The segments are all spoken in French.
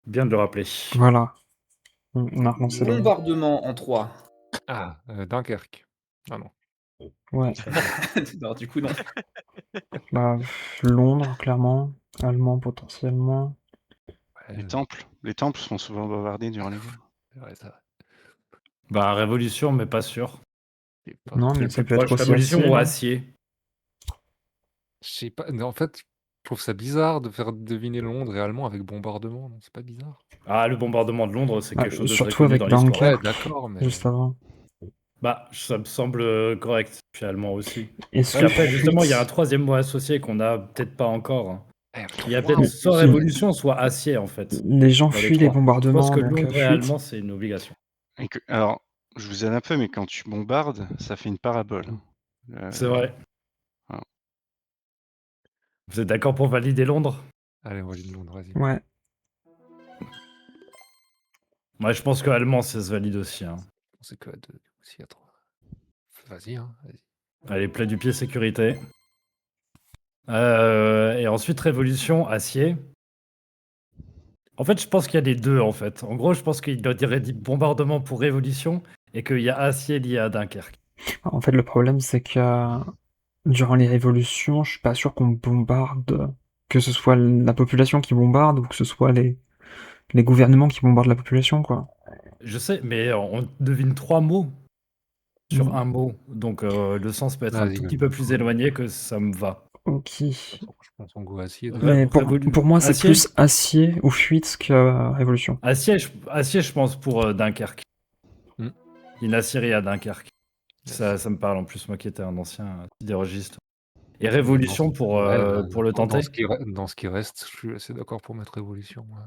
Bien de le rappeler. Voilà. On a relancé le... Bombardement en 3. Ah, Dunkerque. Ah non. Ouais. Non, du coup, non. Bah, Londres, clairement. Allemand, potentiellement. Ouais, Les temples sont souvent bombardés durant les guerres. c'est vrai, ça. Bah, révolution, mais pas sûr. C'est pas- Non, mais Le ça plus peut être proche, aussi révolution acier, ou non acier. Je sais pas. En fait, je trouve ça bizarre de faire deviner Londres et allemand avec bombardement. Non, c'est pas bizarre. Ah, le bombardement de Londres, c'est quelque chose de très surtout connu avec dans l'histoire. Ouais, Dunkerque, d'accord, mais. juste avant. Bah, ça me semble correct. Puis allemand aussi. Est-ce Et que après, justement, il y a un fuite... troisième mot associé qu'on a peut-être pas encore. Hein. Il y a Trois, peut-être en soit plus, révolution, soit acier, en fait. Les gens Dans les fuient les trois. Je pense bombardements, que donc Londres et fuite. allemand, c'est une obligation. Alors, je vous aide un peu, mais quand tu bombardes, ça fait une parabole. C'est vrai. voilà. Vous êtes d'accord pour valider Londres? Allez, on va dire Londres, vas-y. Ouais. Moi, je pense que allemand, ça se valide aussi. Hein. C'est que à 2, aussi à 3. Vas-y, hein, vas-y. Allez, plat du pied, sécurité. Et ensuite, révolution, acier. En fait, je pense qu'il y a les deux, en fait. En gros, je pense qu'il doit dire bombardement pour révolution et qu'il y a acier lié à Dunkerque. En fait, le problème, c'est que durant les révolutions, je suis pas sûr qu'on bombarde, que ce soit la population qui bombarde ou que ce soit les gouvernements qui bombardent la population, quoi. Je sais, mais on devine 3 mots sur un mot. Donc, le sens peut être un Vas-y, tout vas-y. petit peu plus éloigné que ça me va. Ok. Je pense qu'on go acier. Mais pour moi, c'est Acier. plus acier ou fuite que révolution. Acier, je pense, pour Dunkerque. Hmm. Une Assyrie à Dunkerque. Yes. Ça me parle en plus, moi qui étais un ancien sidérurgiste. Et révolution pour le tenter. Dans ce qui reste, je suis assez d'accord pour mettre révolution. Ouais.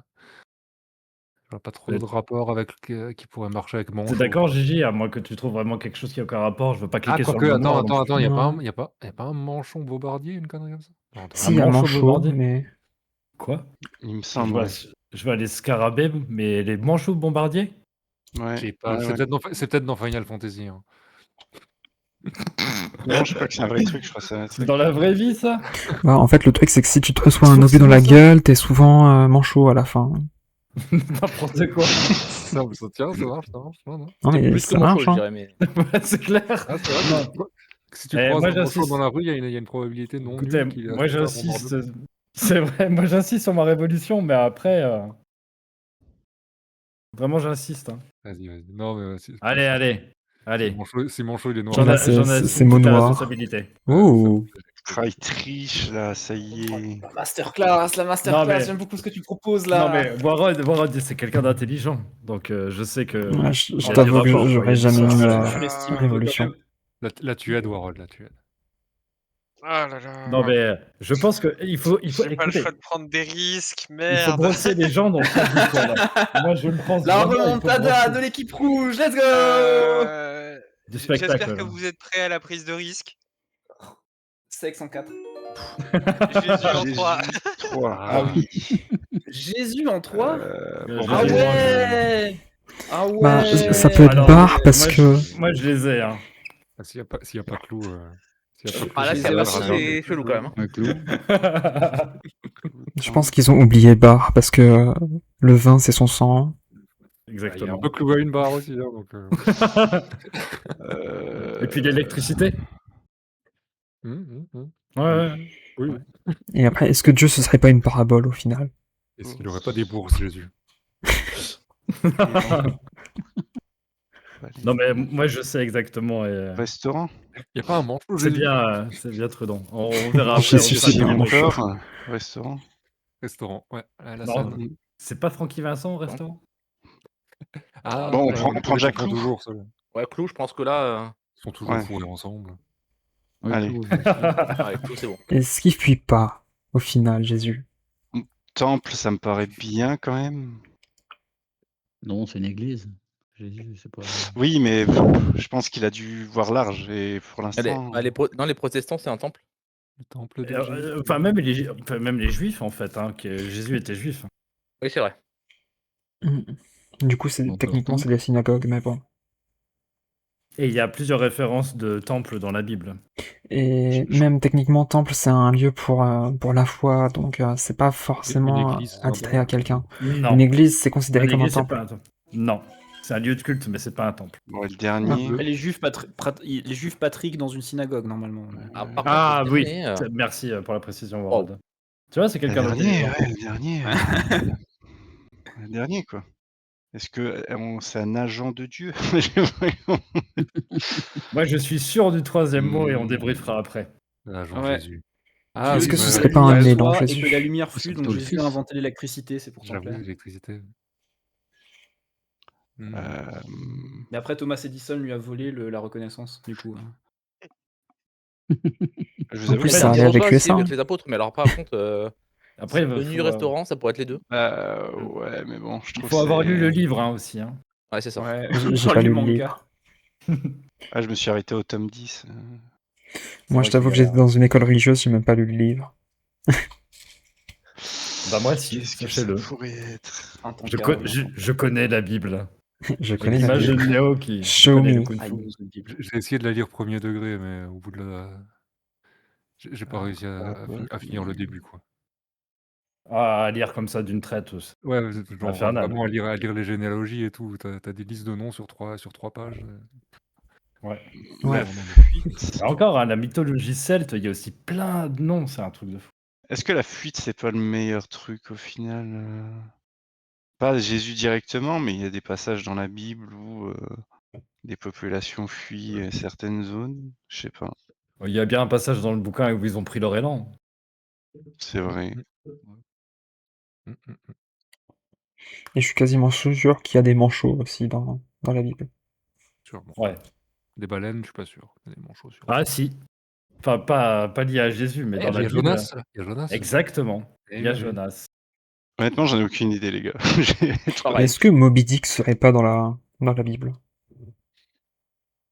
Je vois pas trop de rapport avec qui pourrait marcher avec Manchot. T'es d'accord, Gigi? À moins que tu trouves vraiment quelque chose qui a aucun rapport, je veux pas cliquer sur quoique, le bon mot. attends, il y a pas un manchon bombardier, une connerie comme ça? Non, attends. Si, il y a manchot, mais... Quoi? Il me semble. Je vois les scarabées, mais les manchots bombardiers? Ouais. Je sais pas, c'est peut-être dans Final Fantasy. Hein. Non, je crois que c'est un vrai truc. Je crois que c'est un C'est truc. dans la vraie vie, ça? Bah, en fait, le truc, c'est que si tu te reçois un obus dans la gueule, t'es souvent manchot à la fin. N'importe quoi. Non, mais ça tient, ça marche, non? Non, mais Plus ça que marche, manchot, je hein. dirais, mais... Ouais, c'est clair. Ah, c'est vrai que si tu croises un manchot dans la rue, il y a une probabilité non Écoutez, nulle qu'il moi assiste à un j'insiste. bombardement. C'est vrai, moi j'insiste sur ma révolution, mais après... Vraiment, j'insiste. Hein. Vas-y. Non, mais Allez. Si Manchot, il est noir. J'en Là, assume c'est mot toute la noir. responsabilité. Ouh. Ah, il triche là, ça y est. La masterclass, Non, mais- j'aime beaucoup ce que tu proposes là. Non, mais Warod, c'est quelqu'un d'intelligent. Donc, je sais que. Ouais, je il y a t'avoue des que rapports, j'aurais il y a des jamais mis sources. Je l'estime un peu, révolution. Là, tu aides, Warhol, là, tu aides. Ah là là. Non, mais je pense qu'il faut. J'ai pas le Écoutez, choix de prendre des risques, il faut merde. brosser les gens dans le sens du poil. Moi, je le pense. La vraiment, il faut remontada brosser. de l'équipe rouge, let's go Du spectacle. J'espère que vous êtes prêts à la prise de risque. Sexe en 4. Jésus en 3. 3. Ah oui. Jésus en 3 Bon, Ah Jésus. ouais Ah ouais Bah, ça peut être Alors, barre parce que... Moi, je les ai. Hein. Ah, s'il y a pas Clou... Ah là, c'est chelou quand même. Hein. un clou. Je pense qu'ils ont oublié barre parce que le vin, c'est son sang. Il y a Exactement. un peu Clou à une barre aussi. Hein, donc, Et puis l'électricité. Ouais. Oui. Et après, est-ce que Dieu, ce serait pas une parabole au final? Est-ce qu'il aurait pas des bourses, Jésus? Non, mais moi, je sais exactement. Restaurant. Il n'y a pas un manchot, C'est Jésus? bien Trudon. On verra J'y après. suis on fera sûr. des débriefs. Encore. Restaurant. Restaurant, ouais. À la Non, scène. c'est pas Francky Vincent au restaurant? Ah, Bon, on ouais, prend les Jack confond Clou. toujours, ceux-là. Ouais, Clou, je pense que là... Ils sont toujours Ouais. fourrés ensemble. Allez. Allez, Clou, c'est bon. Est-ce qu'il fuit pas au final, Jésus? Temple, ça me paraît bien quand même. Non, c'est une église. Jésus, c'est pas. Oui, mais je pense qu'il a dû voir large et pour l'instant. Dans les protestants, c'est un temple. Le temple de Jésus. Enfin, même les juifs, en fait. Hein, Jésus était juif. Oui, c'est vrai. Du coup, techniquement, c'est des synagogues, mais bon. Et il y a plusieurs références de temples dans la Bible. Et même techniquement, temple, c'est un lieu pour la foi, donc c'est pas forcément église, c'est un attitré à temple. quelqu'un. Non. Une église, c'est considéré Une comme un église, c'est temple. pas un temple. Non. C'est un lieu de culte, mais c'est pas un temple. Bon, le dernier. Bleu. Les juifs pratiquent dans une synagogue, normalement. Ah, par Ah contre, le oui, dernier, merci pour la précision, Wow. Warad. Tu vois, c'est Le quelqu'un dernier, d'intelligent. ouais, le dernier. Le dernier, quoi. Est-ce que c'est un agent de Dieu? J'ai vraiment- Moi, je suis sûr du troisième mot et on Hmm. débriefera après. L'agent Ouais. Jésus. Est-ce que Dieu ce dit serait que pas la un lumière élan soit Jésus? et que la lumière C'est fut, donc plutôt le Jésus a fils. inventé l'électricité, c'est pour son J'avoue, père. l'électricité. Hmm. Et après, Thomas Edison lui a volé la reconnaissance, du coup. Je vous En avoue plus, que ça un allait petit avec repas les aussi saints. avec les apôtres, mais alors par contre, Après, il va menu faut, restaurant, ça pourrait être les deux. ouais, mais bon, je il trouve faut avoir c'est- lu le livre aussi. Hein. Ouais, c'est ça. Ouais, J'ai dans pas les lu le mangas. livre. Ah, je me suis arrêté au tome 10. Moi, vrai je t'avoue qu'il que y a- j'étais dans une école religieuse, j'ai même pas lu le livre. Bah moi, si, Qu'est-ce que ça sachez-le. pourrait être? Un temps Je, calme, je connais la Bible. Je J'ai connais la l'image de Bible. Néo qui Show connaît le me. Kung Ah, Fu. il nous le dit. J'ai essayé de la lire premier degré, mais au bout de la. J'ai pas réussi à finir le début, quoi. Ah, à lire comme ça d'une traite. Ouais, genre Infernal. vraiment à lire les généalogies et tout. T'as des listes de noms sur trois pages. Ouais. Ouais. La Vraiment. fuite. Et encore, hein, la mythologie celte, il y a aussi plein de noms, c'est un truc de fou. Est-ce que la fuite, c'est pas le meilleur truc au final? Pas Jésus directement, mais il y a des passages dans la Bible où des populations fuient certaines zones. Je sais pas. Il y a bien un passage dans le bouquin où ils ont pris leur élan. C'est vrai. Et je suis quasiment sûr qu'il y a des manchots aussi dans la Bible. Sûrement. Ouais. Des baleines, je suis pas sûr. Des manchots, sûrement. Ah si. Enfin, pas lié à Jésus, mais Eh, dans il la y a Bible. Jonas. Il y a Jonas. Exactement. Eh Il y a oui. Jonas. Honnêtement, j'en ai aucune idée, les gars. Pareil. Est-ce que Moby Dick serait pas dans la Bible?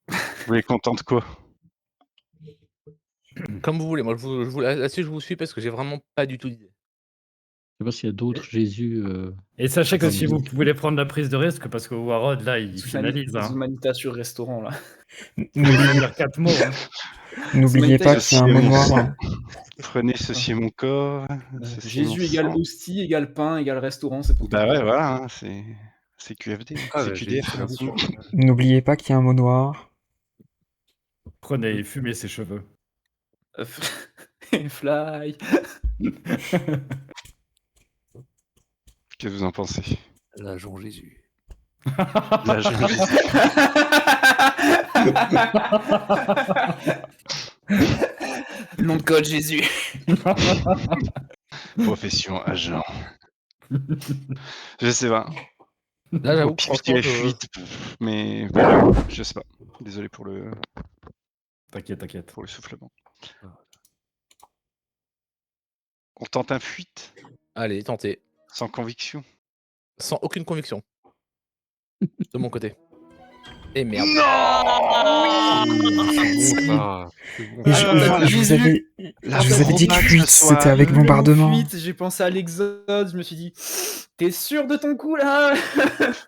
Vous voulez qu'on tente quoi? Comme vous voulez, moi là-dessus je vous suis parce que j'ai vraiment pas du tout d'idée. Je sais pas s'il y a d'autres Jésus. Et sachez que Dans si le vous Bible. voulez prendre la prise de risque, parce que Warod, là, il finalise. Hein. Humanita sur restaurant, là. Il va dire 4 mots. Hein. N'oubliez pas qu'il y a un Ceci est mon manoir. sang. Prenez ceci est mon corps. Ceci est Jésus mon égale sang. hostie, égale pain, égale restaurant, c'est pour Bah toi. ouais, voilà, hein, c'est QFD. Ah, c'est bah, QDF. Jésus, bien sûr. N'oubliez pas qu'il y a un mot noir. Prenez et fumez ses cheveux. Fly. Qu'est-ce que vous en pensez? L'agent Jésus. L'agent Jésus. Nom de code Jésus. Profession agent. Je sais pas. Là j'avoue Au que pire, je franchement, dirais fuite, mais je sais pas. Désolé pour le T'inquiète. soufflement. On tente un fuite allez, tentez. sans conviction. Sans aucune conviction. De mon côté. Et merde. Ah, c'est bon, Et ça. je vous avais dit que Romain, fuite, ce soir. c'était avec bombardement. J'ai pensé à l'Exode, je me suis dit, t'es sûr de ton coup là?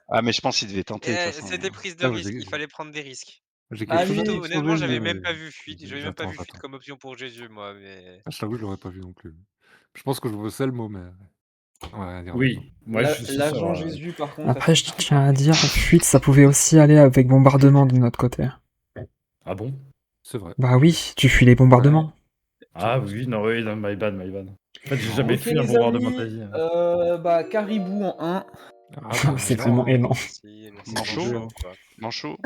Ah, mais je pense qu'il devait tenter. de toute façon. C'était prise de Ah, risque, j'ai- il fallait prendre des risques. J'ai Ah, quelque chose à oui, dire sur Honnêtement, Jésus, j'avais mais même pas vu fuite. J'avais même pas vu fuite j'attends. comme option pour Jésus, moi. Mais Je t'avoue, je l'aurais pas vu non plus. Je pense que je sais le mot, mais. On va rien dire. Oui, moi je suis L'agent sur, Jésus, par contre. Après, je tiens à dire, fuite, ça pouvait aussi aller avec bombardement de notre côté. Ah bon? C'est vrai. Bah oui, tu fuis les bombardements. Ah oui, non, my bad. En fait, j'ai jamais Ok, fui un les bombardement amis, de ma vie. bah, Caribou en 1. Ah, C'est vraiment élan. merci, Manchot. quoi. Manchot.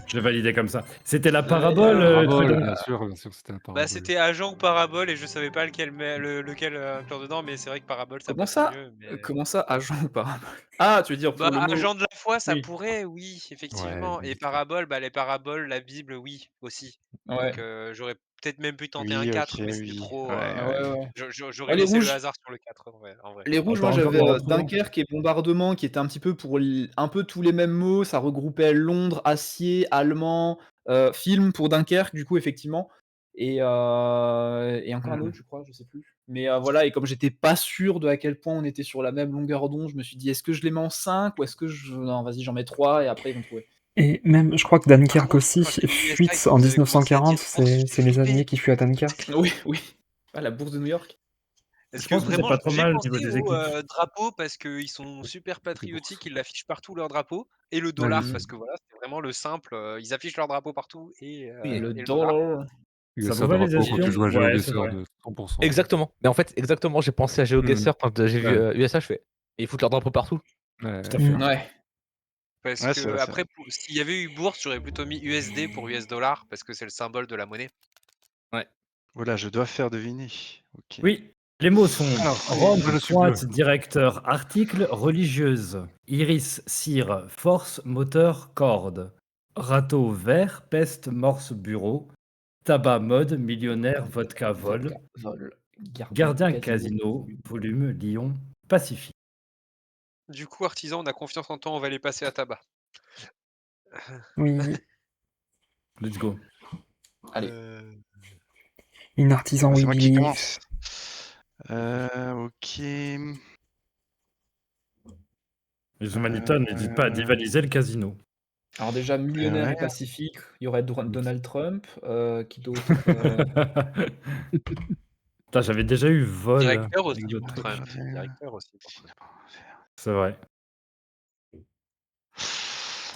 Je vais valider comme ça. C'était la parabole. Parabole, Dragon. bien sûr, c'était la parabole. Bah, c'était agent ou parabole et je savais pas lequel inclure dedans, mais c'est vrai que parabole ça Comment passe ça mieux. Mais... Comment ça, agent ou parabole? Ah, tu veux dire pour Bah, le mot... agent de la foi, ça Oui. pourrait, oui, effectivement. Ouais, Et parabole, bah, les paraboles, la Bible, oui, aussi. Ouais. Donc, j'aurais peut-être même pu tenter Oui, un 4, ok, mais c'était oui. trop. Ouais. J'aurais les laissé le rouges. hasard sur le 4, en vrai. Les rouges, Attends, moi j'avais encore un Dunkerque et bombardement qui était un petit peu pour un peu tous les mêmes mots. Ça regroupait Londres, acier, allemand, film pour Dunkerque, du coup, effectivement. et encore un autre, je crois, je sais plus. Mais voilà, et comme j'étais pas sûr de à quel point on était sur la même longueur d'onde, je me suis dit: «Est-ce que je les mets en 5 ou est-ce que je non, vas-y, j'en mets 3 et après ils vont trouver». Et même, je crois que Par Dunkerque contre, aussi, quand j'ai mis USA et fuite que en vous avez commencé à 1940, dire bourse, j'ai c'est les flippé. Alliés qui fuient à Dunkerque. Oui, oui. Ah, la bourse de New York? Est-ce Je que pense que c'est vraiment pas trop j'ai mal au pensé niveau des au, équipes. drapeau parce qu'ils sont super patriotiques, ils l'affichent partout leur drapeau et le Ah dollar oui. parce que voilà, c'était vraiment le simple, ils affichent leur drapeau partout Oui. Le et le dollar. dollar. Ça USA vous va les drapeau quand tu espions? joues à Ouais, c'est GeoGuessr vrai. de 100%. Exactement. Mais en fait, exactement, j'ai pensé à GeoGuessr quand j'ai vu Ouais. USA, je fais ils foutent leur drapeau partout. Ouais. Tout à fait. Ouais. Parce Ouais, c'est que vrai, c'est après vrai. s'il y avait eu bourse, j'aurais plutôt mis USD pour US dollar parce que c'est le symbole de la monnaie. Ouais. Voilà, je dois faire deviner. OK. Oui, les mots sont Alors, allez, rampe, moi je suis bleu. pointe, directeur, article, religieuse, iris, cire, force, moteur, corde, râteau, vert, peste, morse, bureau, tabac, mode, millionnaire, vodka, vol, Vol. gardien, casino, volume, lion, Pacifique. Du coup, artisan, on a confiance en toi, on va les passer à tabac. Oui, Let's go. Allez. in artisan Ah, we c'est moi qui believe. commence. OK. Les humanitaires, n'hésite pas à divaliser le casino. Alors déjà, millionnaire ouais. et Pacifique, il y aurait Donald Trump, qui d'autre? Putain, j'avais déjà eu vol Directeur avec aussi d'autres pour trucs. Trump. Directeur aussi pour Trump. C'est vrai.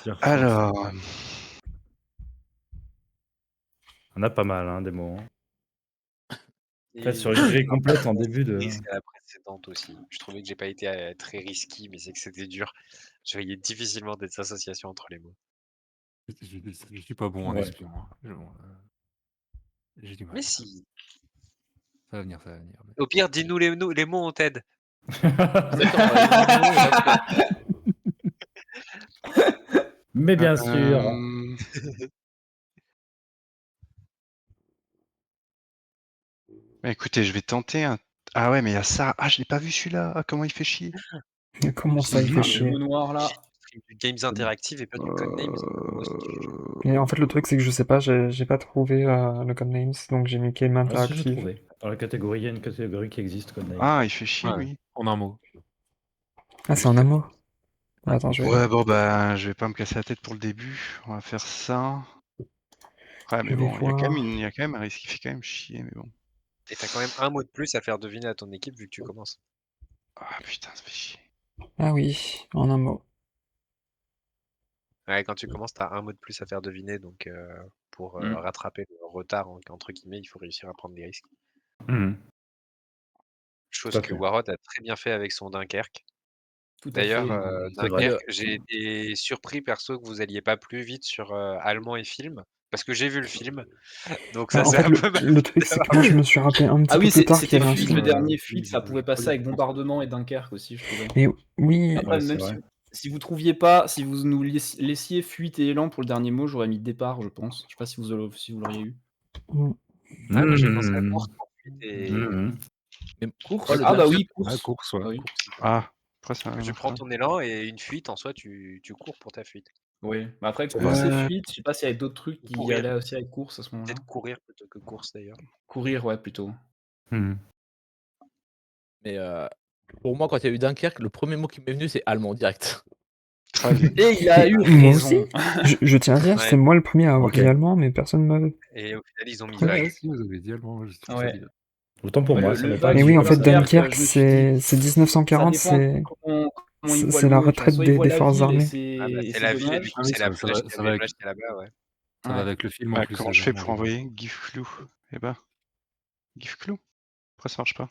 Tire, force. Alors, On a pas mal, hein, des mots. En fait, Et sur une grille complète en début de. risque à la précédente aussi. Je trouvais que j'ai pas été très risky, mais c'est que c'était dur. Je voyais difficilement des associations entre les mots. Je suis pas bon en Ouais. espion. Hein. J'ai du mal. Mais si. Ça va venir, ça va venir. Mais... Au pire, dis-nous les mots, on t'aide. Mais bien sûr. bah, écoutez, je vais tenter un. Ah ouais, mais il y a ça. Ah, je l'ai pas vu celui-là. Ah, comment il fait chier. Comment ça, il fait Le chier. mot noir là. Du Games Interactive et pas du Codenames. Moi aussi, je joue. Et en fait, le truc, c'est que je sais pas, j'ai pas trouvé le Codenames, donc j'ai mis Game Ah, si, j'ai Interactive. trouvé. Dans la catégorie, il y a une catégorie qui existe, Codenames. Ah, il fait chier, Ouais, lui. en un mot. Ah, c'est en un mot. Attends, je vais. Ouais, bon, bah, je vais pas me casser la tête pour le début. On va faire ça. Ouais, mais Je vais bon, il y a voir. quand même un risque qui fait quand même chier, mais bon. Et t'as quand même un mot de plus à faire deviner à ton équipe vu que tu commences. Ah putain, ça fait chier. Ah oui, en un mot. Ouais, quand tu commences, t'as un mot de plus à faire deviner, donc pour rattraper le retard entre guillemets, il faut réussir à prendre des risques. Mhm. Chose Tout à que fait. Warrod a très bien fait avec son Dunkerque. Tout à D'ailleurs, fait. C'est vrai. Dunkerque, j'ai été surpris perso que vous alliez pas plus vite sur allemand et film, parce que j'ai vu le film, donc ça Bah, en c'est fait, un peu mal. le truc, c'est que moi, je me suis rappelé un petit Ah peu oui, plus tard qu'il y c'était avait un Fuite, film. le dernier Fuite, ça pouvait passer oui, avec je pense. Bombardement et Dunkerque aussi, je trouvais. Mais oui, Après, Ouais, c'est même vrai. si vous trouviez pas, si vous nous laissiez Fuite et Élan pour le dernier mot, j'aurais mis Départ, je pense. Je sais pas si vous l'auriez eu. Ah, moi j'ai pensé à Mhm. course pour Fuite et Mhm. Mais Course. moi, le Ah bah Dunkerque, oui, Ouais, course. course, ouais. Ah oui. course. Ah, après ça tu marche prends pas. ton élan et une fuite en soi tu cours pour ta fuite. Oui. Mais après, C'est course vrai. et fuite, je sais pas s'il y avait d'autres trucs qui Courir. allaient aussi avec course à ce moment-là. Peut-être courir plutôt que course d'ailleurs. Courir, ouais, plutôt. Mhm. Mais pour moi, quand il y a eu Dunkerque, le premier mot qui m'est venu, c'est allemand direct. Très bien. Et il a eu moi aussi. raison. Je tiens à dire, Ouais. c'est moi le premier à avoir Ok. dit allemand, mais personne ne m'avait. Et au final ils ont mis Ouais. vague. Ouais, si, vous avez dit allemand, je trouve ça Ouais. bizarre. Autant pour Ouais, moi, le ça m'est vague pas Mais sur oui, en arrivé. fait, Dunkerque, Dunkerque, je me suis dit, c'est ça 1940, dépend c'est comment ils voient c'est le la mot. Tu vois, retraite soit ils voient des la forces ville et armées. c'est Ah bah, et c'est c'est la ville et dommage. du coup Ah oui, c'est la ça plage, va, il y ça avait va les avec, plages qui est là-bas, ouais. ça va Ouais. avec le film en Ah, plus. comment les je fais Allemands, pour j'ai vu. envoyer GIF flou? Eh ben, GIF flou? Pourquoi ça marche pas?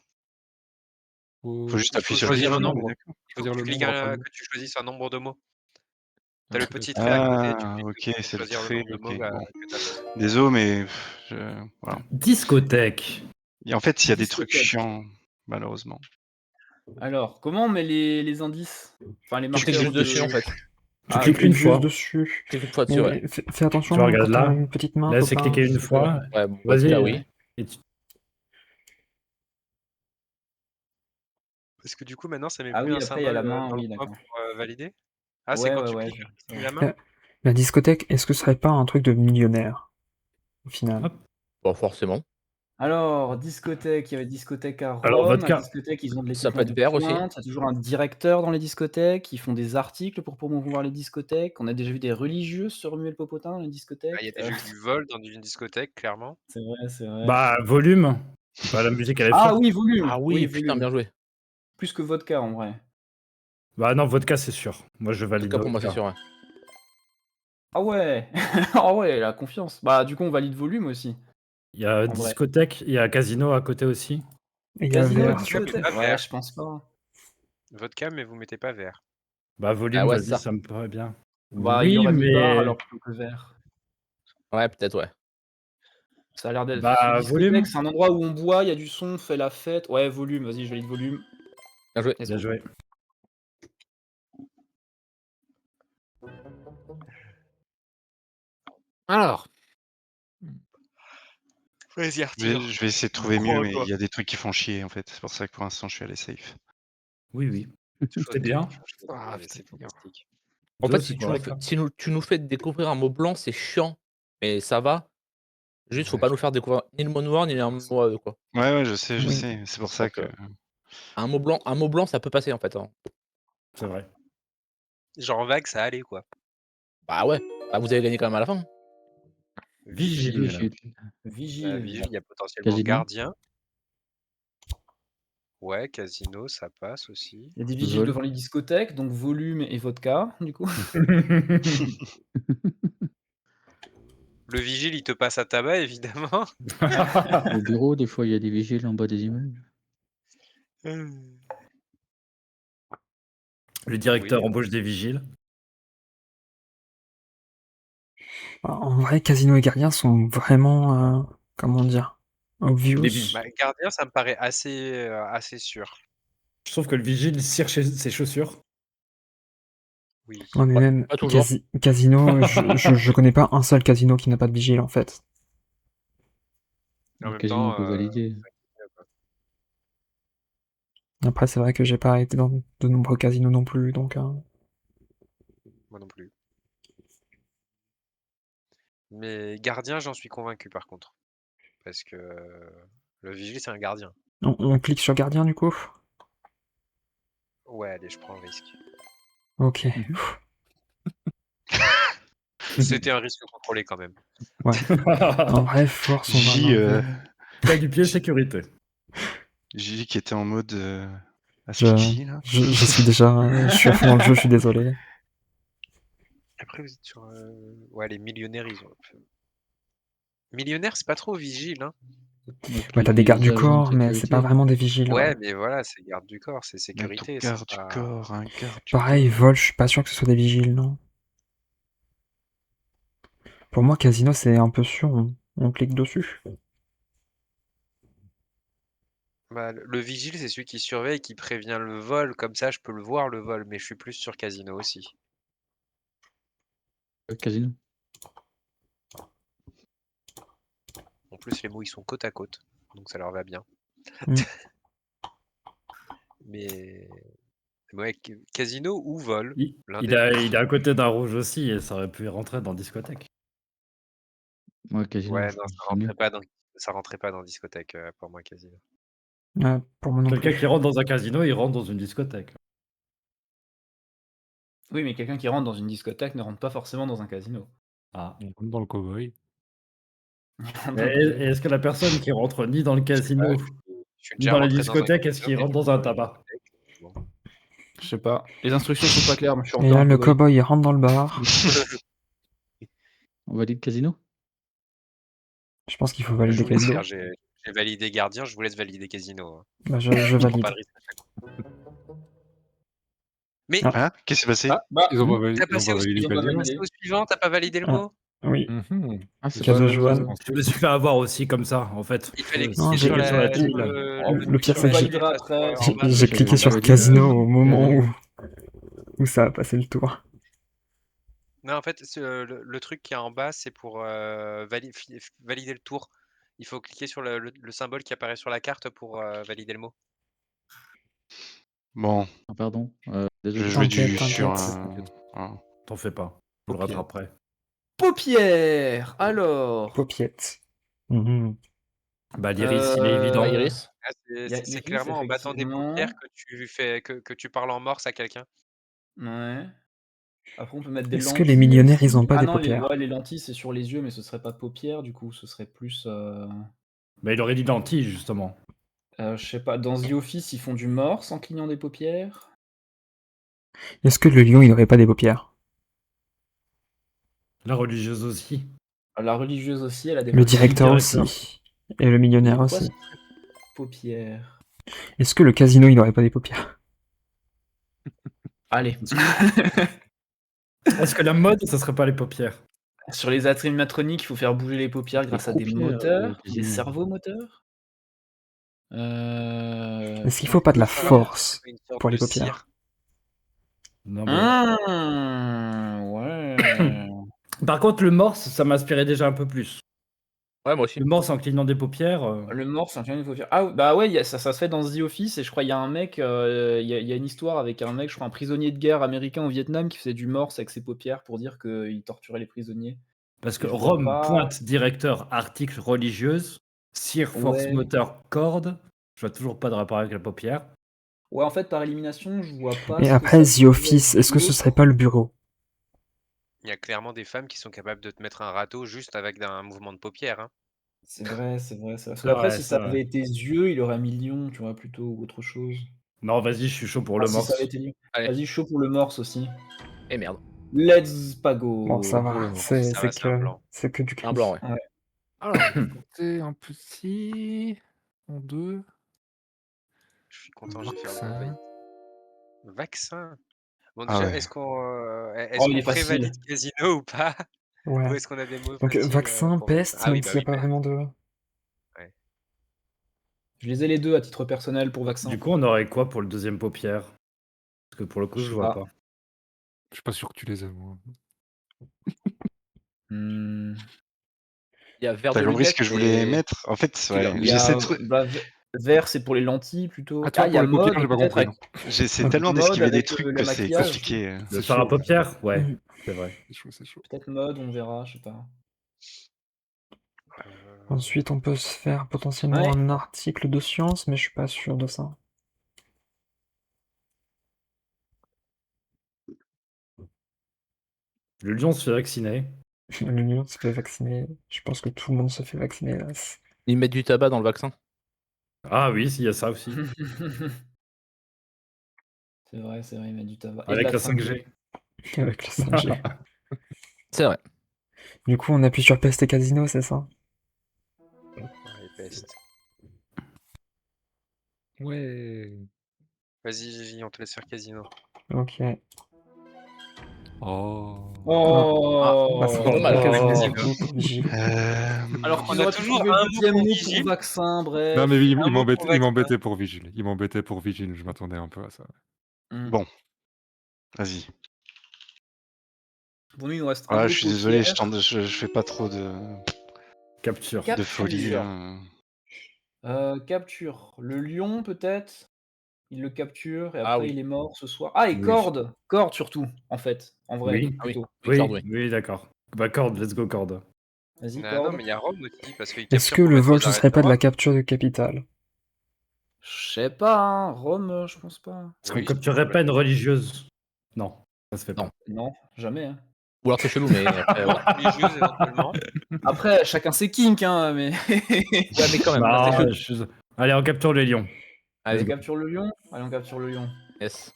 Faut juste Il appuyer faut sur le choisir GIF un flou, on est nombre. d'accord. Il faut Choisir que tu le cliques nombre après le mot. que tu choisisses un nombre de mots. Ah, T'as le peut-être. petit trait à côté, tu Ah, cliques ok, dessus pour c'est le choisir le trait, nombre de mots ok, bon. que t'as fait. Désolé, mais voilà. Discothèque. Et en fait, il y a des trucs Discothèque. chiants, malheureusement. Alors, comment on met les indices? Enfin, les Tu cliques marqueurs juste dessus, en de... fait. Tu Ah, cliques ok. une Clique juste fois. dessus. Tu cliques une fois dessus, ouais. Mais fais attention Tu regardes quand t'as là. une petite main, Là, c'est copain. cliquer une s'il te plaît. fois. Ouais, bon, bah, Vas-y. là, oui. Et tu- Parce que du coup maintenant ça met Ah plus oui, un après, il y a symbole la main, dans le oui, coin d'accord. pour valider? Ah, c'est Ouais, quand ouais, tu ouais. cliques sur c'est la vrai. main? La discothèque, est-ce que ce serait pas un truc de millionnaire, au final? Hop. Pas forcément. Alors, discothèque, il y avait discothèque à Alors, Rome. À vodka. discothèque, ils ont de Ça peut l'équipement être de vert aussi. pointe. Il y a toujours un directeur dans les discothèques. Ils font des articles pour promouvoir les discothèques. On a déjà vu des religieux se remuer le popotin dans les Ah, il y a discothèques. déjà eu du vol dans une discothèque, clairement. C'est vrai, c'est vrai. Bah, volume. Bah, la musique, elle est Ah forte. oui, volume. Ah oui, Oui, putain, volume. bien joué. Plus que vodka en vrai. Bah non, vodka, c'est sûr. Moi, je En tout valide cas, pour moi, c'est vodka. sûr. Ouais. Ah ouais. Ah ouais, la confiance. Bah du coup, on valide volume aussi. Il y a vrai. discothèque, il y a casino à côté aussi. Et il y a Casino, vert. Vodka, mais discothèque. pas Ouais, vert. je pense pas. Vodka, mais vous mettez pas vert. Bah, volume, Ah ouais, c'est vas-y, ça. ça me paraît bien. Bah, il Oui, aurait mis bar mais alors plutôt que vert. Ouais, peut-être, ouais. Ça a l'air d'être. bah, Discothèque, volume. c'est un endroit où on boit, il y a du son, on fait la fête. Ouais, volume, vas-y, je valide volume. Bien joué. Let's Bien go. joué. Alors, Vas-y, Je vais, Arthur. je vais essayer de trouver Crois mieux, en mais toi. il y a des trucs qui font chier en fait. C'est pour ça que pour l'instant je suis allé safe. Oui, oui. Chaud, C'est bien. chaud, Ah, mais c'est putain, bien. fantastique. En Deux, fait, c'est si correct, hein. tu nous fais découvrir un mot blanc, c'est chiant. Mais ça va. Juste, faut Ouais. pas nous faire découvrir ni le mot noir, ni un mot quoi. Ouais, je sais, je Oui. sais. C'est pour ça Donc, que. un mot blanc, ça peut passer en fait. Hein. C'est vrai. Genre vague, ça allait quoi. Bah ouais. Bah, vous avez gagné quand même à la fin. Vigile. Vigile. Vigile. Vigile, il y a potentiellement Casino. gardien. Ouais, casino, ça passe aussi. Il y a des vigiles Vol. devant les discothèques, donc volume et vodka, du coup. Le vigile, il te passe à tabac, évidemment. Au bureau, des fois, il y a des vigiles en bas des immeubles. Le directeur Oui. embauche des vigiles. En vrai, casino et gardien sont vraiment, comment dire, obvious. Les vigiles. Bah, gardien, ça me paraît assez sûr. Je trouve que le vigile cire ses chaussures. Oui. Ouais, mais Ouais, même pas toujours. casino, je connais pas un seul casino qui n'a pas de vigile en fait. En Le même casino, temps, on peut valider. Après, c'est vrai que j'ai pas été dans de nombreux casinos non plus, donc moi non plus. Mais gardien, j'en suis convaincu par contre. Parce que le vigile, c'est un gardien. on clique sur gardien du coup. Ouais, allez, je prends le risque. Ok. C'était un risque contrôlé quand même. Ouais. En vrai, force, on va J, l'enlever. Pas du pied, sécurité. J qui était en mode Je, asphyxie là. je suis déjà, je suis à fond dans le jeu, je suis désolé. Après, vous êtes sur. Ouais, les millionnaires, ils ont. Millionnaire, c'est pas trop vigile, hein. Ouais, t'as des gardes du Les agents de corps, mais c'est pas sécurité. vraiment des vigiles. Ouais, Ouais. mais voilà, c'est garde du corps, c'est Même ton sécurité. garde C'est du pas... corps, un garde du Pareil, corps. vol, je suis pas sûr que ce soit des vigiles, non. Pour moi, casino, c'est un peu sûr, on clique dessus. Bah, le vigile, c'est celui qui surveille, qui prévient le vol. Comme ça, je peux le voir, le vol, mais je suis plus sur casino aussi. Casino. En plus, les mots, ils sont côte à côte, donc ça leur va bien. Mm. Mais ouais, casino ou vol, Il, l'un il des deux. est à côté d'un rouge aussi et ça aurait pu y rentrer dans discothèque. Ouais, casino. Ouais, je non, pense ça que c'est mieux. rentrait pas dans discothèque pour moi, casino. Ouais, pour moi non Quelqu'un plus. qui rentre dans un casino, il rentre dans une discothèque. Oui, mais quelqu'un qui rentre dans une discothèque ne rentre pas forcément dans un casino. Ah. On rentre dans le cow-boy. Et est-ce que la personne qui rentre ni dans le Je sais pas, casino, je suis ni déjà dans les rentré dans un discothèques, est-ce casino, qu'il mais rentre du dans coup, un dans une tabac? discothèque, bon. Je sais pas. Les instructions sont pas claires, moi je suis Et encore là, un le cow-boy. cowboy, il rentre dans le bar. On valide casino. Je pense qu'il faut Je valider vous laisse casino. faire, j'ai validé gardien, je vous laisse valider casino. Hein. Bah, je Je prends valide. pas de risque à chaque fois. Mais Ah. Hein? Qu'est-ce qui s'est passé? Ils ont pas t'as ils ont passé pas au, validé ils ont pas casino. validé. au suivant, t'as pas validé le Ah. mot? Oui. Ah, c'est Cadeau pas la même chose. Joanne. Je me suis fait avoir aussi comme ça, en fait. Il fallait Non, cliquer j'ai- sur, sur la sur tuile. Le pire, sur c'est la que j'ai- tuile là, sur, en J'ai bas. j'ai J'avais cliqué sur validé, casino au moment casino. où ça a passé le tour. Non, en fait, le truc qui est en bas, c'est pour valider le tour. Il faut cliquer sur le symbole qui apparaît sur la carte pour valider le mot. Bon, Ah, pardon. je Désolé. jouais T'inquiète, sur t'inquiète. un- T'en fais pas. Je le Paupières. rattraperai. Paupières. Alors, Paupiette. Mhm. Bah, l'iris, il est évident. Bah, Iris. Ah, Il y a c'est Iris, clairement en battant des paupières effectivement. que tu parles en morse à quelqu'un. Ouais. Après, on peut mettre des Est-ce que les lentilles millionnaires, ils ont aussi. pas Ah des non, les paupières? ouais, les lentilles, c'est sur les yeux, mais ce serait pas paupières, du coup, ce serait plus, Bah, il aurait dit lentilles, justement. je sais pas, dans The Office, ils font du morse en clignant des paupières? Est-ce que le lion, il aurait pas des paupières? La religieuse aussi. La religieuse aussi, elle a des Le paupières. directeur directeur. aussi. Et le Et millionnaire quoi, aussi. ce serait paupières? Est-ce que le casino, il aurait pas des paupières? Allez. Est-ce que la mode, ça serait pas les paupières? Sur les animatroniques, il faut faire bouger les paupières grâce à des croupiers, au moteurs, des casino. cerveaux moteurs? Est-ce qu'il Moi, faut pas de la je pense que ça force serait une sorte pour les de cire. paupières? Non, mais... Ouais. Par contre, le morse, ça m'inspirait déjà un peu plus. Ouais, moi aussi. Le morse en clignant des paupières. Le morse, un clignant des paupières. Ah bah ouais, ça se fait dans The Office et je crois il y a un mec, il y a une histoire avec un mec, je crois un prisonnier de guerre américain au Vietnam qui faisait du morse avec ses paupières pour dire qu'il torturait les prisonniers. Parce que Je vois Rome, pas. pointe, directeur, article, religieuse, cire, force, Ouais. moteur, corde. Je vois toujours pas de rapport avec la paupière. Ouais, en fait, par élimination, je vois pas Et ce que après, ça The pourrait Office, être est-ce que ce serait d'autre. pas le bureau? Il y a clairement des femmes qui sont capables de te mettre un râteau juste avec un mouvement de paupières, hein. C'est vrai, c'est vrai, c'est vrai. Parce C'est qu'après, vrai, si c'est ça vrai. avait été yeux, il aurait mis lion, tu vois, plutôt, ou autre chose. Non, vas-y, je suis chaud pour Ah, le si ça avait morse. été lion. Allez. Vas-y, chaud pour le morse aussi. Et merde. Let's pas Bon, ça go. Pour le va. morse. Ça va, c'est un blanc. C'est que du Un blanc, gris. ouais. Ouais. Alors, on va compter un petit en 2. Je suis content, j'ai fait un bon Vaccin. vaccin. Bon, Ah déjà, ouais. Oh, est-ce il qu'on est facile. prévalide casino ou pas? Ou Ouais. est-ce qu'on a des mots Donc, faciles vaccin, pour vaccin? peste, Ah oui, même bah s'il n'y oui, a pas vraiment de... ouais. Je les ai les deux à titre personnel pour vaccin. Du coup, on aurait quoi pour le deuxième paupière? Parce que pour le coup, Je je sais vois pas. pas. Je suis pas sûr que tu les aimes, moi. Hmm. Il y a verre T'as de compris ce lunettes que je voulais et mettre? En fait, killer. ouais, Il y j'essaie a de trou bah, vert, c'est pour les lentilles plutôt. Ah, toi, Ah, il y pour a les paupières, mode j'ai pas peut-être compris, avec non. j'essaie tellement mode d'esquiver des avec trucs le que c'est maquillage. compliqué. Le C'est fard à chaud. paupières? Ouais, Mhm. c'est vrai. C'est chaud, c'est chaud. Peut-être mode, on verra, je sais pas. Ensuite, on peut se faire potentiellement Ouais. un article de science, mais je suis pas sûr de ça. Le lion se fait vacciner. Le lion se fait vacciner. Je pense que tout le monde se fait vacciner, hélas. Ils mettent du tabac dans le vaccin. Ah oui, il y a ça aussi. C'est vrai, il met du tabac. Et de Avec la la 5G. 5G. Avec le 5G. C'est vrai. Du coup, on appuie sur peste et casino, c'est ça? Ouais, peste. Ouais. Vas-y, Gigi, on te laisse faire casino. Ok. Oh. Oh, Bah, c'est c'est dommage. pas casino Oh. du coup pour Vigile. alors On qu'on a aurait pu toujours trouver un le mot deuxième pour mot Vigile. pour vaccin, bref. Non, mais il Un mot pour vaccin. m'embêtait pour Vigile. Il m'embêtait pour Vigile. Je m'attendais un peu à ça. Hmm. Bon, vas-y. Bon, nous, il nous reste un Ah, mot je suis désolé, paupières. je fais pas trop de Capture. folie. Capture. Hein. Capture. Le lion, peut-être. Il le capture et Ah après oui. il est mort ce soir. Ah, et Oui. corde. Corde surtout, en fait. En vrai, Oui. Ah oui. plutôt. Oui, corde, oui. Oui, d'accord. Bah, corde, let's go, corde. Vas-y, Non, corde. mais il y a Rome aussi, parce qu'il Est-ce capture que pour le mettre vol, aux ce arrêts serait de pas de la Rome. capture de capitale? Je sais pas, hein. Rome, je pense pas. Est-ce qu'on Oui, capturerait pas une religieuse? Non, ça se fait Non. pas. Non, jamais. Hein. Ou alors c'est chelou, mais après, voilà. Religieuse, éventuellement. Après, chacun ses kinks, hein, mais. Ouais, mais quand même, là, c'est Non, chelou. Allez, on capture les lions. On Allez, capture le lion? Allez, on capture le lion. yes.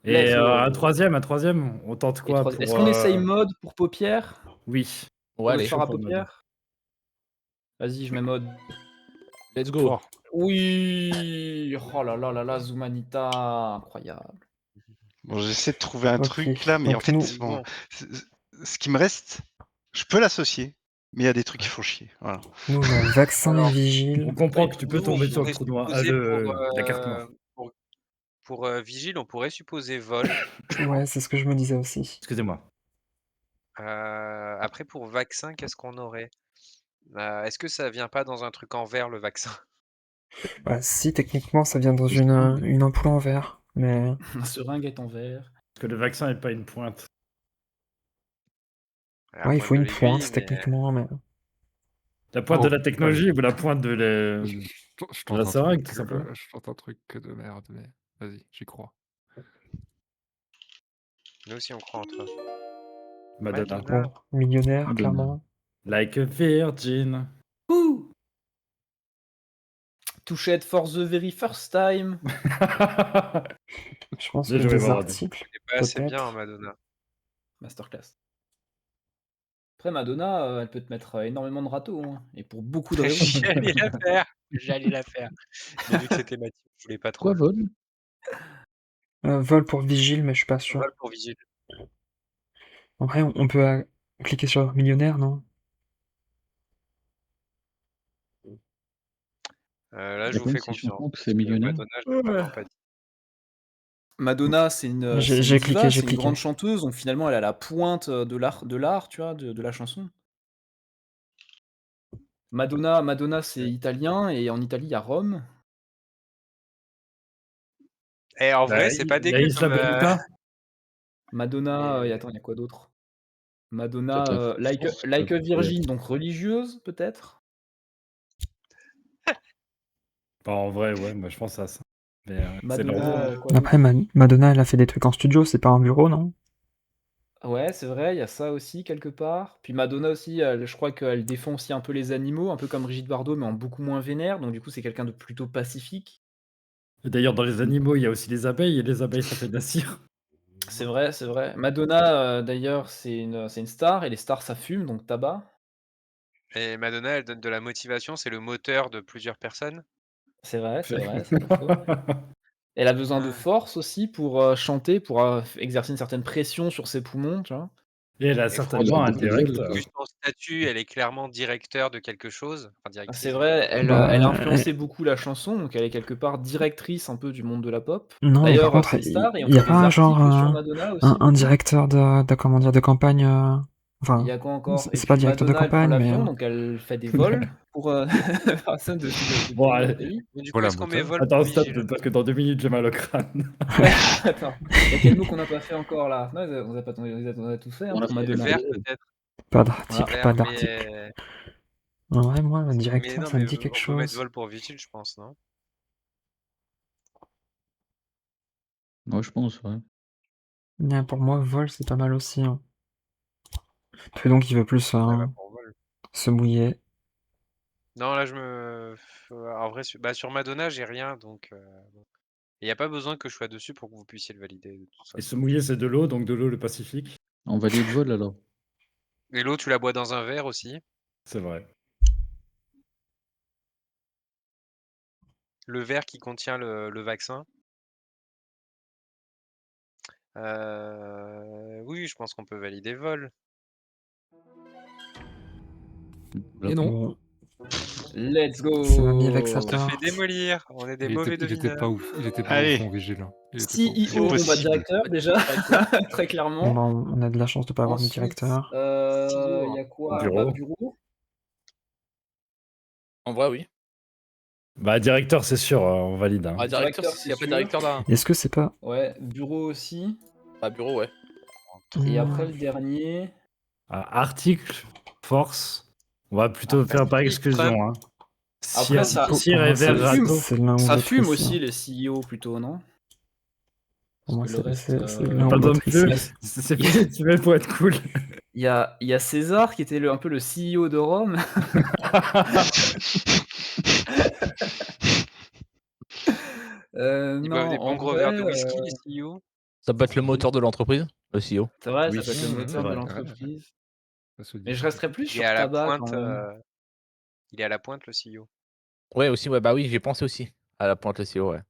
Et Let's go. un troisième, on tente Et quoi troisième- Est-ce pour... qu'on essaye mode pour paupières? Oui, Ouais, Pour le allez. fard à pour le mode. paupières? Vas-y, je mets mode. Let's go. Fort. Oui! Oh là là là là, Zumanita! Incroyable. Bon, j'essaie de trouver un Ok, truc là, mais en donc fait, nous- bon, ce qui me reste, je peux l'associer, mais il y a des trucs qui font chier. Voilà. Nous, on a vaccin et Alors, vigile. On comprend que tu peux Nous, on tomber sur le pourrait trou noir, supposer la carte noire. pour Vigile, on pourrait supposer vol. Ouais, c'est ce que je me disais aussi. Excusez-moi. Après, pour vaccin, qu'est-ce qu'on aurait? Est-ce que ça vient pas dans un truc en verre, le vaccin? Bah, si, techniquement, ça vient dans une ampoule en verre, mais... la seringue est en verre. Parce que le vaccin n'est pas une pointe. À Ouais, il pointe faut de une l'aiguille, pointe, mais techniquement, mais... La pointe de Oh, la technologie ou la pointe de je la tente un seringue, truc, tout simplement? je tente un truc de merde, mais vas-y, j'y crois. Nous aussi, on croit en toi. Madonna. Madonna. Bon, millionnaire, Madonna. clairement. Like a virgin. Ouh Touchette for the very first time. Je pense Bien que joué, des Vendredi. articles, C'est pas assez bien, peut-être. Madonna. Masterclass. Après, Madonna, elle peut te mettre énormément de râteaux, hein, et pour beaucoup de raisons. J'allais la faire. J'allais la faire. Mais vu que c'était Mathieu, je voulais pas trop. Quoi, vol? Vol pour vigile, mais je suis pas sûr. Vol pour vigile. En vrai, on peut cliquer sur millionnaire, non? Là, je Et vous donc, fais si je confiance. comprends que c'est parce que millionnaire. Madonna, je l'ai vraiment pas dit. Madonna, c'est une J'ai diva, cliqué, c'est une cliqué. grande chanteuse, donc finalement, elle est à la pointe de l'art, tu vois, de la chanson. Madonna, c'est italien, et en Italie, il y a Rome. Et en vrai, Bah, c'est il pas y a dégueu Isla comme. Bonita. Madonna, Et- attends, il y a quoi d'autre? Peut-être Madonna, la like France, a peut-être. Virgin, donc religieuse, peut-être? Bah, en vrai, ouais, moi je pense à ça. Mais c'est Madonna, lent. quoi Après, d'autre? Madonna, elle a fait des trucs en studio, c'est pas un bureau, non? Ouais, c'est vrai, il y a ça aussi quelque part. Puis Madonna aussi, je crois qu'elle défend aussi un peu les animaux, un peu comme Brigitte Bardot, mais en beaucoup moins vénère, donc du coup, c'est quelqu'un de plutôt pacifique. Et d'ailleurs, dans les animaux, il y a aussi les abeilles, et les abeilles, ça fait de la cire. C'est vrai, c'est vrai. Madonna, d'ailleurs, c'est une star, et les stars, ça fume, donc tabac. Et Madonna, elle donne de la motivation, c'est le moteur de plusieurs personnes. C'est vrai, c'est pas faux. Elle a besoin de Ouais. force aussi pour, chanter, pour, exercer une certaine pression sur ses poumons, tu vois? Et elle a Et certainement un franchement, beaucoup de vol, directeur. vu son statut, elle est clairement directeur de quelque chose, enfin C'est directrice de vrai, quelque chose. elle, Bah, elle a influencé beaucoup la chanson, donc elle est quelque part directrice un peu du monde de la pop. Non, mais par D'ailleurs, contre, c'est une star et on il y a fait des pas genre articles sur Madonna aussi un beaucoup. directeur comment dire, de campagne. Il y Enfin, a quoi encore? Et c'est pas puis directeur de Madonna, elle prend campagne, mais. l'avion, donc elle fait des vols pour, personnes de Bon, pays en allez. pays. Mais du coup, Voilà, est-ce qu'on met moteur. vol Attends, pour stop, vigile? parce que dans 2 minutes, j'ai mal au crâne. Ouais, attends, il y a quel mot qu'on n'a pas fait encore là? Non, on a tout fait, hein, On a pour fait Madonna. Vert peut-être. Pas Voilà. d'article, pas Vert, d'article. En vrai, moi, un mais directeur, non, ça me mais dit quelque on peut mettre chose. vol pour vigile, je pense, non? Moi, je pense, ouais. Ouais, pour moi, vol, c'est pas mal aussi, hein. Et donc, il veut plus Ouais, bah pour vol. se mouiller. Non, là, en vrai, sur Madonna, j'ai rien, donc bon. Il n'y a pas besoin que je sois dessus pour que vous puissiez le valider de toute Et façon. se mouiller, c'est de l'eau, donc de l'eau, le Pacifique. On valide vol alors. Et l'eau, tu la bois dans un verre aussi. C'est vrai. Le verre qui contient le vaccin. Oui, je pense qu'on peut valider vol. La Et non. Bon, Let's c'est mamie avec sa On se fait tarte. démolir. On est des mauvais Il était pas devineurs. ouf, il était pas Allez. ouf en vigile. Hein. Il était pas ouf. C'est CEO, bon bah possible. directeur déjà, très Bon, clairement. bah, on a de la chance de pas avoir de Ensuite, directeur. il y a quoi? Bah Bureau. bureau. En vrai, oui. Bah, directeur, c'est sûr, on valide. Hein. Ah, directeur, Directeur, s'il n'y a c'est pas de sûr. directeur là. Est-ce que c'est pas. Ouais, bureau aussi. Bah, bureau, ouais. Et Hmm, après le dernier. Article, force. On va plutôt faire par Article, exclusion. Hein. Après, Cire, ça- cire pour et moi, verre ça fume. râteau. c'est l'un ou Ça l'autre fume aussi, aussi hein. les CEO plutôt, non? Pour moi, Parce que le c'est reste, c'est l'un Pas ou besoin de l'autre ici. plus. C'est fini, tu mets pour être cool. il y a César qui était un peu le CEO de Rome. ils boivent Non, des en bons gros verres vrai, de whisky, les CEO. Ça peut être le moteur de l'entreprise, le CEO. c'est vrai, Oui, ça peut être le c'est moteur de vrai. l'entreprise. Ça se dit, Mais je ça se resterais dit. plus Il est sur à la tabac pointe. quand même. Il est à la pointe, le CEO. Ouais, aussi, ouais, bah oui, j'ai pensé aussi à la pointe le CEO, ouais.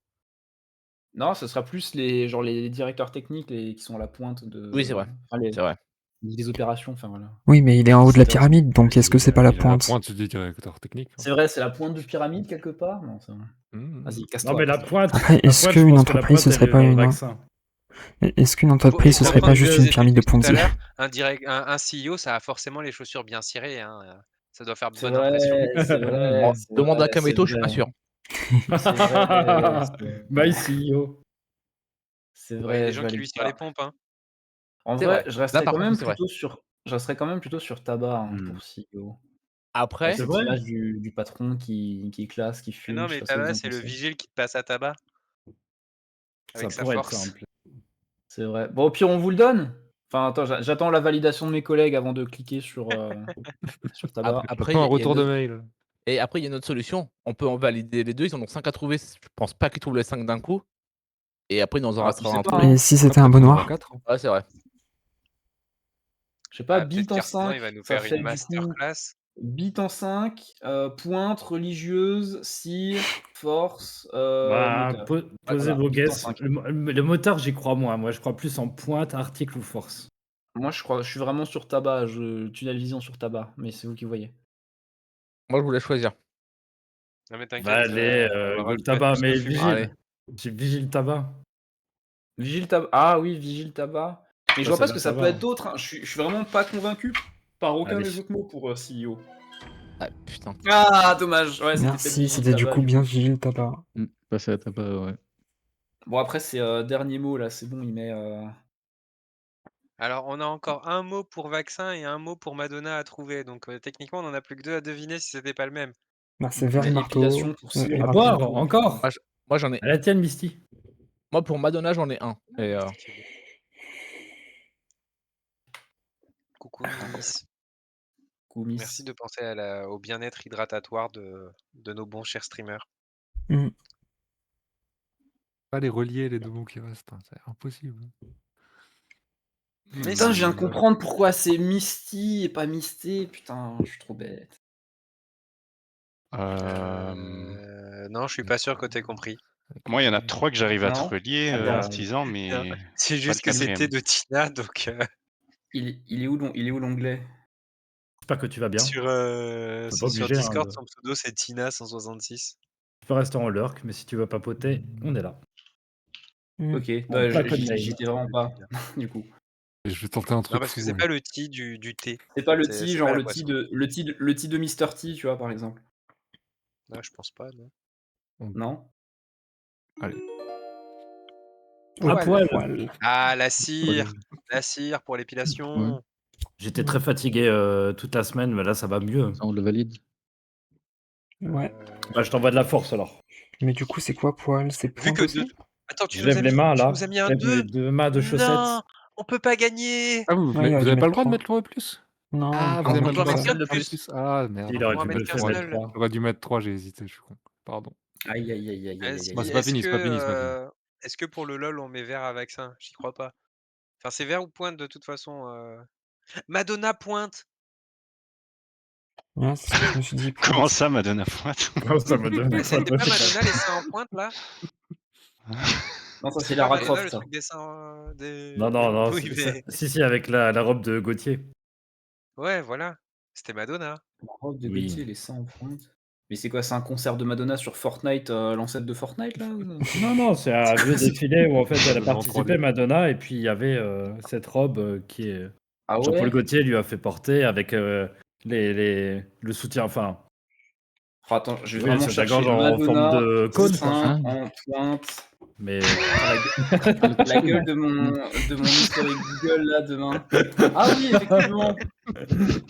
Non, ce sera plus les directeurs techniques qui sont à la pointe Oui, c'est vrai. enfin C'est vrai. des opérations, enfin voilà. Oui, mais il est en haut de la C'est pyramide, donc est-ce que c'est pas la Il est à la pointe? pointe du directeur technique. Hein. C'est vrai, c'est la pointe du pyramide quelque part? Non, ça Mmh. vas-y, Non, casse-toi, mais la casse-toi. pointe. Après, la est-ce pointe, je qu'une pense que la entreprise, ce pointe, serait elle est pas dans le une. vaccin. Est-ce qu'une Et entreprise, ce pour serait pas reprendre juste une Curiosity pyramide de News tout à Ponzi? l'heure, un CEO, ça a forcément les chaussures bien cirées, hein. Ça doit faire C'est bonne impression. vrai, c'est vrai, c'est Demande à vrai, c'est Kameto, je suis pas vrai. sûr. C'est vrai, My CEO. c'est Bah, il y a vrai, des je gens qui valide lui tirent les pas. pompes, hein. En C'est vrai, vrai. Là, par contre, oui, c'est vrai. je resterais quand même plutôt sur tabac, hein, Hmm. pour CEO. Après, C'est vrai l'image du patron qui classe, qui Mais fume, non, je sais mais pas ce que vous tabac, en c'est le pensez. vigile qui te passe à tabac Ça avec sa pourrait être force. simple. C'est vrai. Bon, au pire, on vous le donne? Enfin, attends, j'attends la validation de mes collègues avant de cliquer sur tabac. après, J'attends un il y a retour une de autre mail. et après, il y a une autre solution. On peut en valider les 2, ils en ont 5 à trouver. Je pense pas qu'ils trouvent les 5 d'un coup et après, il nous en Ah, tu restera sais un pas, trou. hein. Et si c'était Ah, un peut-être beau qu'on aura noir? 4. Ouais, c'est vrai. Je sais pas, Ah, peut-être bit en qu'Artisan, 5, il va nous ça faire fait une du coup masterclass. bit en 5, pointe, religieuse, cire, force, Bah, moteur. posez Voilà, vos bit en guesses. 5. Le moteur, j'y crois moins. Moi, je crois plus en pointe, article ou force. Moi, je suis vraiment sur tabac, tunnel vision sur tabac, mais c'est vous qui voyez. Moi, je voulais choisir. Non, mais Va t'inquiète, aller, on va Gold rajouter tabac, plus de mais fumée. Allez. vigile. J'ai vigile tabac. Vigile tabac. Ah oui, vigile tabac. Mais je Ça, vois c'est pas ce la que ça peut tabac. être d'autre, hein. Je suis vraiment pas convaincu par aucun Allez. des autres mots pour CEO. Ah, putain. Ah, dommage. Ouais, c'était peut-être Merci, vigile c'était du tabac, coup du bien coup. vigile tabac. Passer à tabac, ouais. Bon, après, c'est dernier mot, là, c'est bon, il met. Alors, on a encore un mot pour vaccin et un mot pour Madonna à trouver. Donc, techniquement, on en a plus que 2 à deviner si c'était pas le même. Bah, c'est verre et Mais marteau. épilation pour et cire. À raton. boire, encore. Moi, j'en ai. À la tienne, Misty. Moi, pour Madonna, j'en ai un. Et Stylé. Coucou Miss. Coup, miss. Merci de penser au bien-être hydratatoire de nos bons chers streamers. Mm. Pas les relier les 2 mots qui restent, hein, c'est impossible. Mais Putain, si. je viens de comprendre pourquoi c'est Misty et pas Misté. Putain, je suis trop bête. Non, je suis pas sûr que t'aies compris. Moi, il y en a 3 que j'arrive à te Non. relier, Attends. Artisan, Non, mais c'est pas juste le que c'était 4e. de Tina, donc Il est où l'onglet? J'espère que tu vas bien. sur, T'es pas sur obligé, hein, Discord, de- son pseudo c'est Tina166. Tu peux rester en lurk, mais si tu veux papoter, on est là. Mm. Ok, On bah, pas code name. j'y étais vraiment pas, du coup. Et je vais tenter un truc Non, parce que fou, c'est ouais. pas le T du thé. C'est pas le C'est T, pas genre la le boisson. T de Mr. T, tu vois, par exemple. Non, je pense pas, non. Non? Allez. Au À poil. poil. Ah, la cire! La cire pour Ouais. l'épilation. J'étais très fatigué toute la semaine, mais là, ça va mieux. Ça, on le valide. Ouais. Bah, je t'envoie de la force alors. Mais du coup, c'est quoi poil? C'est Vu pointe que aussi? Attends, tu Je nous as lève les mis mains là. un Je lève 2? mes 2 mains de chaussettes. Non! On peut pas gagner! Ah, vous Ouais, il aurait avez dû pas le mettre droit de 3. mettre le plus? Non, Ah, on vous peut avez en même doit pas mettre le qu'un de droit de plus. Ah merde. Il aurait On va dû me mettre le qu'un faire mettre seul. 3. J'aurais dû mettre 3, j'ai hésité, je suis con. Pardon. Aïe, aïe, aïe, aïe, aïe, aïe, Bah, aïe. c'est pas fini, c'est pas fini, c'est pas fini. Est-ce que pour le LOL, on met vert à vaccin? J'y crois pas. Enfin, c'est vert ou pointe de toute façon. Madonna pointe! Ouais, c'est ce que je me suis dit. Comment Pointe. ça, Madonna pointe? Oh, ça me donne C'était pas Madonna les seins en pointe là? Non, ça c'est C'est pas Lara Madonna Croft, le ça. truc des seins des. Non, non, non. Oui, mais. Si, avec la robe de Gauthier. Ouais, voilà. C'était Madonna. La robe de Oui. Gauthier, les seins en pointe. Mais c'est quoi, c'est un concert de Madonna sur Fortnite, l'ancêtre de Fortnite, là? ou non Non, non, c'est un vieux défilé où en fait elle a Totalement participé, 3D. Madonna, et puis il y avait cette robe qui est. Ah Jean-Paul ouais? Gaultier lui a fait porter avec le soutien, enfin. Oh, attends, je vais Oui, vraiment c'est sa chercher gorge en forme Madonna, de cône, quoi. seins en pointe. Mais La gueule de mon historique Google, là, demain. Ah oui, effectivement!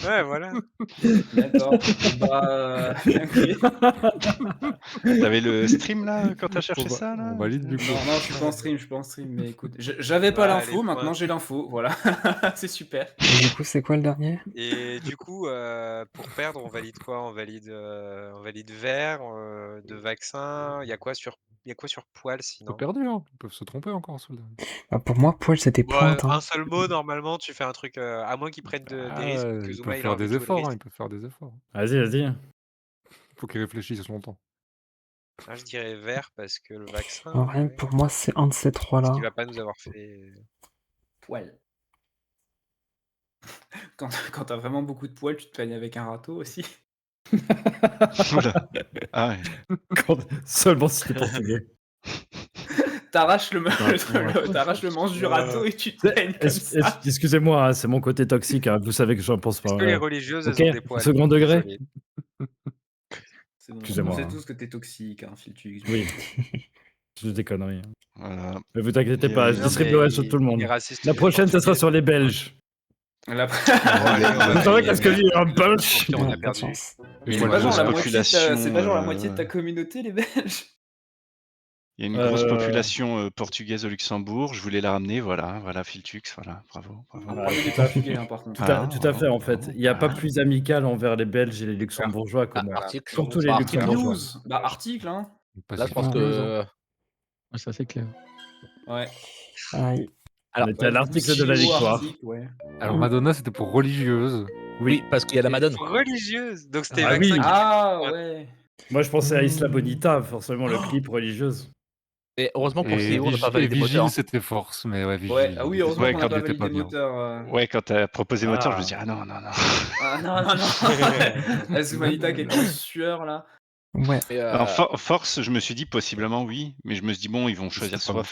Ouais, voilà. D'accord. Bah, OK. T'avais le stream là quand t'as cherché On va- ça là? on valide, du coup. Non, non, je suis pas en stream, mais écoute, j'avais pas Ah, l'info, les maintenant points. j'ai l'info, voilà. C'est super. Et du coup, c'est quoi le dernier? Et du coup, pour perdre, on valide quoi? On valide vert, de vaccin. Il y a quoi sur poil C'est sinon? perdu, hein. Ils peuvent se tromper encore sur le. Bah, pour moi, poil, c'était Ouais, pointe. Hein. un seul mot normalement, tu fais un truc, à moins qu'ils prennent des risques ou que Ils Zuma peuvent il a faire envie de des jouer le efforts, hein, risque. ils peuvent faire des efforts. vas-y, vas-y. Faut qu'ils réfléchissent longtemps. Ah, je dirais vert parce que le vaccin, En vrai, ouais, pour moi, c'est un de ces parce qu'il trois-là. va pas nous avoir fait. Poil. Quand t'as vraiment beaucoup de poils, tu te peignes avec un râteau aussi. Voilà. Ah ouais. Seulement si t'es portugais. T'arraches le Ouais. t'arraches le manche du râteau et tu te peignes comme ça. Excusez-moi, hein, c'est mon côté toxique, hein, vous savez que j'en pense pas. Est-ce que les religieuses, Ok, elles ont des poils? second degré. Désolé. C'est bon, on Excusez-moi, sait hein. tous que t'es toxique, hein, Philtux. Oui. C'est juste des conneries. Hein. Voilà. Mais vous inquiétez Il y pas, a- je Non, distribuerai sur mais tout le monde. les racistes La des prochaine, ce sera Portugais. sur les Belges. La- C'est vrai qu'est-ce que dit un punch? On a Pas de perdu. chance. Il y a C'est une pas genre grosse la moitié de ta, population. c'est pas genre la moitié de ta communauté, les Belges. Il y a une grosse Euh, population portugaise au Luxembourg. Je voulais la ramener. Voilà, Philtux. Voilà, bravo. On prend des trafiqués, hein, par contre. Tout à fait, en fait. Il n'y a pas plus amical envers les Belges et les Luxembourgeois que moi. Article. Surtout les Bah, Luxembourgeois. News. Bah, article, hein. Là, je pense Ah, que. Ouais, ça c'est clair. Ouais. Aïe. Alors, On était à l'article de la Silo, victoire. article, ouais. Alors Madonna, c'était pour religieuse. oui, parce qu'il y a la Madone. Religieuse. Donc c'était Ah vaccin oui. qui- Ah, ouais. Moi, je pensais à Isla Bonita, forcément, le clip religieuse. Et heureusement pour Et, CEO, on n'a pas et validé Vigile, moteur. hein. c'était force, mais ouais, Vigile. Ouais, ah oui, heureusement Ouais, qu'on a quand pas il était validé pas bien. moteur. Ouais, quand t'as proposé moteur, je Ah. me dis ah non. Ah non, non, non. La Soumanita qui est en sueur, là. Ouais. Et, En force, je me suis dit possiblement oui, mais je me suis dit bon, ils vont choisir C'est pas soit bon.